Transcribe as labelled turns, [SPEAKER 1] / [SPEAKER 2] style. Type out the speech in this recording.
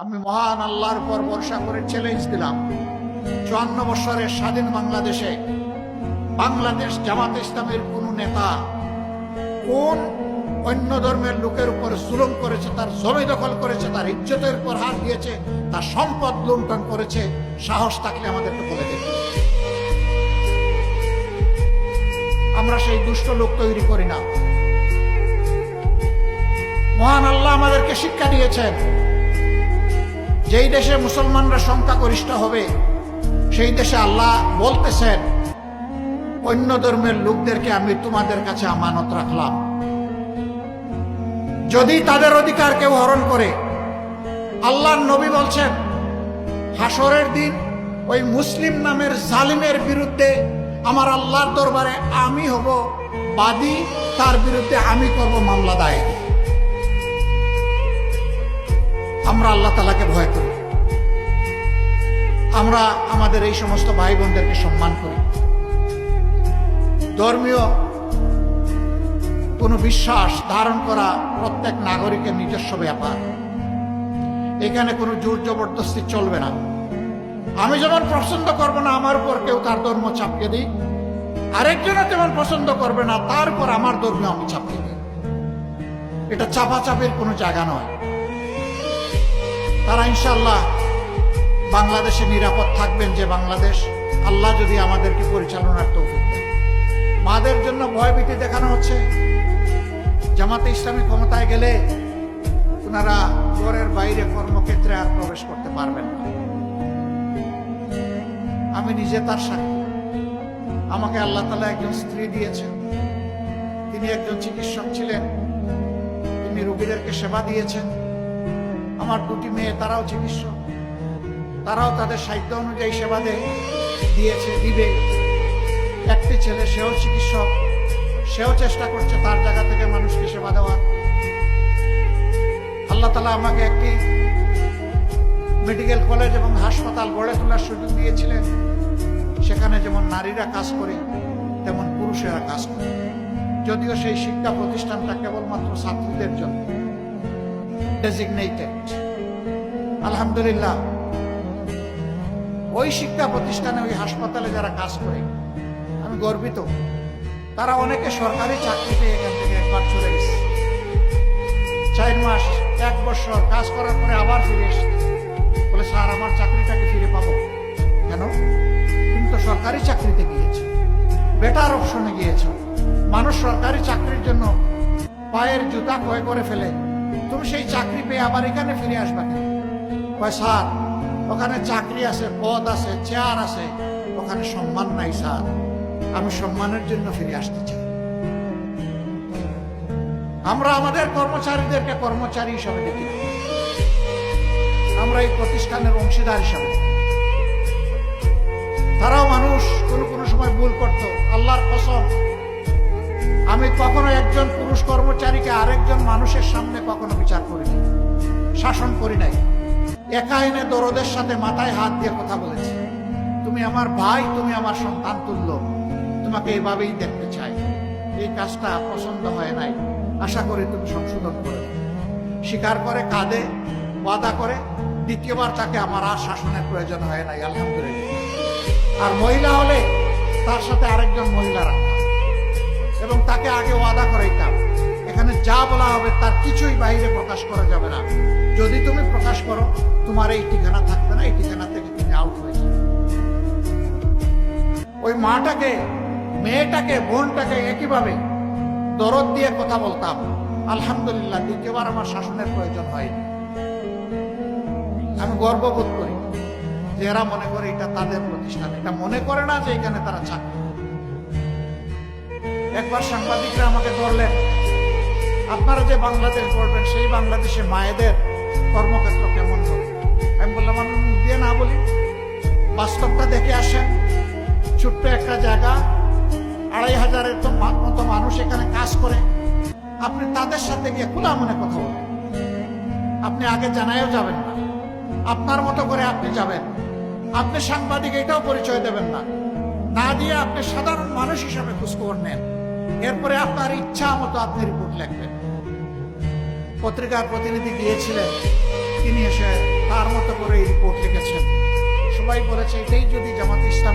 [SPEAKER 1] আমি মহান আল্লাহর উপর ভরসা করে চ্যালেঞ্জ দিলাম, 54 বছরের স্বাধীন বাংলাদেশে বাংলাদেশ জামাত ইসলামের কোন নেতা কোন অন্য ধর্মের লোকের উপর জুলুম করেছে, তার জমি দখল করেছে, তার ইজ্জতের উপর হাত দিয়েছে, তার সম্পদ লুণ্ঠন করেছে, সাহস থাকলে আমাদেরকে বলে দেবে। আমরা সেই দুষ্ট লোক তৈরি করি না। মহান আল্লাহ আমাদেরকে শিক্ষা দিয়েছেন, যেই দেশে মুসলমানরা সংখ্যাগরিষ্ঠ হবে সেই দেশে আল্লাহ বলতেছেন, অন্য ধর্মের লোকদেরকে আমি তোমাদের কাছে আমানত রাখলাম, যদি তাদের অধিকার কেউ হরণ করে। আল্লাহর নবী বলছেন, হাসরের দিন ওই মুসলিম নামের জালিমের বিরুদ্ধে আমার আল্লাহর দরবারে আমি হব বাদী, তার বিরুদ্ধে আমি করব মামলা দায়ের। আমরা আল্লাহ তাআলাকে ভয় করি, আমরা আমাদের এই সমস্ত ভাই বোনদেরকে সম্মান করি। ধর্মীয় কোন বিশ্বাস ধারণ করা প্রত্যেক নাগরিকের নিজস্ব ব্যাপার, এখানে কোনো জোর জবরদস্তি চলবে না। আমি যেমন পছন্দ করব না আমার উপর কেউ তার ধর্ম চাপিয়ে দিই, আরেকজনে তেমন পছন্দ করবে না তার উপর আমার ধর্ম আমি চাপিয়ে দিই। এটা চাপাচাপির কোনো জায়গা নয়। তারা ইনশাআল্লাহ বাংলাদেশে নিরাপদ থাকবেন, যে বাংলাদেশ আল্লাহ যদি আমাদেরকে পরিচালনার তৌফিক দেন। মাদের জন্য ভয়ভীতি দেখানো হচ্ছে, জামাতে ইসলামী ক্ষমতায় গেলে ওনারা ঘরের বাইরে কর্মক্ষেত্রে আর প্রবেশ করতে পারবেন না। আমি নিজে তার সাক্ষী। আমাকে আল্লাহ তাআলা একজন স্ত্রী দিয়েছেন, তিনি একজন চিকিৎসক ছিলেন, তিনি রোগীদেরকে সেবা দিয়েছেন। আমার দুটি মেয়ে, তারাও চিকিৎসক, তারাও তাদের সাধ্য অনুযায়ী সেবা দিয়েছে, দিবে। একটি ছেলে, সেও চিকিৎসক, সেও চেষ্টা করছে তার জায়গা থেকে মানুষকে সেবা দেওয়ার। আল্লাহ তাআলা আমাকে একটি মেডিকেল কলেজ এবং হাসপাতাল গড়ে তোলার সুযোগ দিয়েছিলেন। সেখানে যেমন নারীরা কাজ করে তেমন পুরুষেরা কাজ করে, যদিও সেই শিক্ষা প্রতিষ্ঠানটা কেবলমাত্র ছাত্রীদের জন্য ডেজিগনেটেড। আলহামদুলিল্লাহ, ওই শিক্ষা প্রতিষ্ঠানে, ওই হাসপাতালে যারা কাজ করে আমি গর্বিত। তারা অনেকে সরকারি চাকরি পেয়ে এখান থেকে একবার চলে গেছে, 4 মাস 1 বছর কাজ করার পরে আবার ফিরে এসেছে, বলে স্যার আমার চাকরিটাকে ফিরে পাবো কেন? তুমি তো সরকারি চাকরিতে গিয়েছো, বেটার অপশনে গিয়েছো। মানুষ সরকারি চাকরির জন্য পায়ের জুতা ক্ষয় করে ফেলে, তুমি সেই চাকরি পেয়ে আবার এখানে ফিরে আসবা কেন? কয় স্যার ওখানে চাকরি আছে, পদ আছে, চেয়ার আছে, ওখানে সম্মান নাই স্যার, আমি সম্মানের জন্য ফিরে আসতে চাই। আমরা আমাদের কর্মচারীদেরকে কর্মচারী হিসাবে দেখি, আমরা এই প্রতিষ্ঠানের অংশীদার হিসাবে। তারাও মানুষ, কোনো সময় ভুল করত। আল্লাহর কসম, আমি কখনো একজন পুরুষ কর্মচারীকে আরেকজন মানুষের সামনে কখনো বিচার করিনি, শাসন করি নাই। একা এনে দরদের সাথে মাথায় হাত দিয়ে কথা বলেছি, তুমি আমার ভাই, তুমি আমার সন্তান তুল্য, তোমাকে এভাবেই দেখতে চাই। এই কাজটা পছন্দ হয় নাই, আশা করি তুমি সংশোধন করে। স্বীকার করে, কাঁদে, ওয়াদা করে, দ্বিতীয়বার তাকে আমার আর শাসনের প্রয়োজন হয় নাই, আলহামদুলিল্লাহ। আর মহিলা হলে তার সাথে আরেকজন মহিলা রাখতাম এবং তাকে আগে ওয়াদা করাইতাম, এখানে যা বলা হবে তার কিছুই বাইরে প্রকাশ করা যাবে না। যদি তুমি প্রকাশ করো, তোমার এই ঠিকানা থাকবে না, এই ঠিকানা থেকে তুমি আউট হয়ে যাবে। ওই মাটাকে, মেয়েটাকে, বোনটাকে একইভাবে দরদ দিয়ে কথা বলতাম। আলহামদুলিল্লাহ, দ্বিতীয়বার আমার শাসনের প্রয়োজন হয়নি। আমি গর্ববোধ করি যে এরা মনে করে এটা তাদের প্রতিষ্ঠান, এটা মনে করে না যে এখানে তারা চাকরি। একবার সাংবাদিকরা আমাকে ধরলেন, আপনারা যে বাংলাদেশ করবেন সেই বাংলাদেশে মায়েদের কর্মক্ষেত্র কেমন হবে? আমি বললাম, আমি মুখ দিয়ে না বলি, বাস্তবটা দেখে আসেন। ছোট্ট একটা জায়গা, 2500-এর মতো মানুষ এখানে কাজ করে, আপনি তাদের সাথে গিয়ে খোলা মনে কথা বলেন। আপনি আগে জানাইও যাবেন না, আপনার মতো করে আপনি যাবেন। আপনি সাংবাদিক এটাও পরিচয় দেবেন না, না দিয়ে আপনি সাধারণ মানুষ হিসাবে খোঁজখবর নেন। এরপরে আপনার ইচ্ছা মতো আপনি রিপোর্ট লিখবেন। পত্রিকার প্রতিনিধি গিয়েছিলেন, তিনি এসে তার করে এই রিপোর্ট লিখেছেন। সবাই বলেছে এটাই যদি জামাত ইসলাম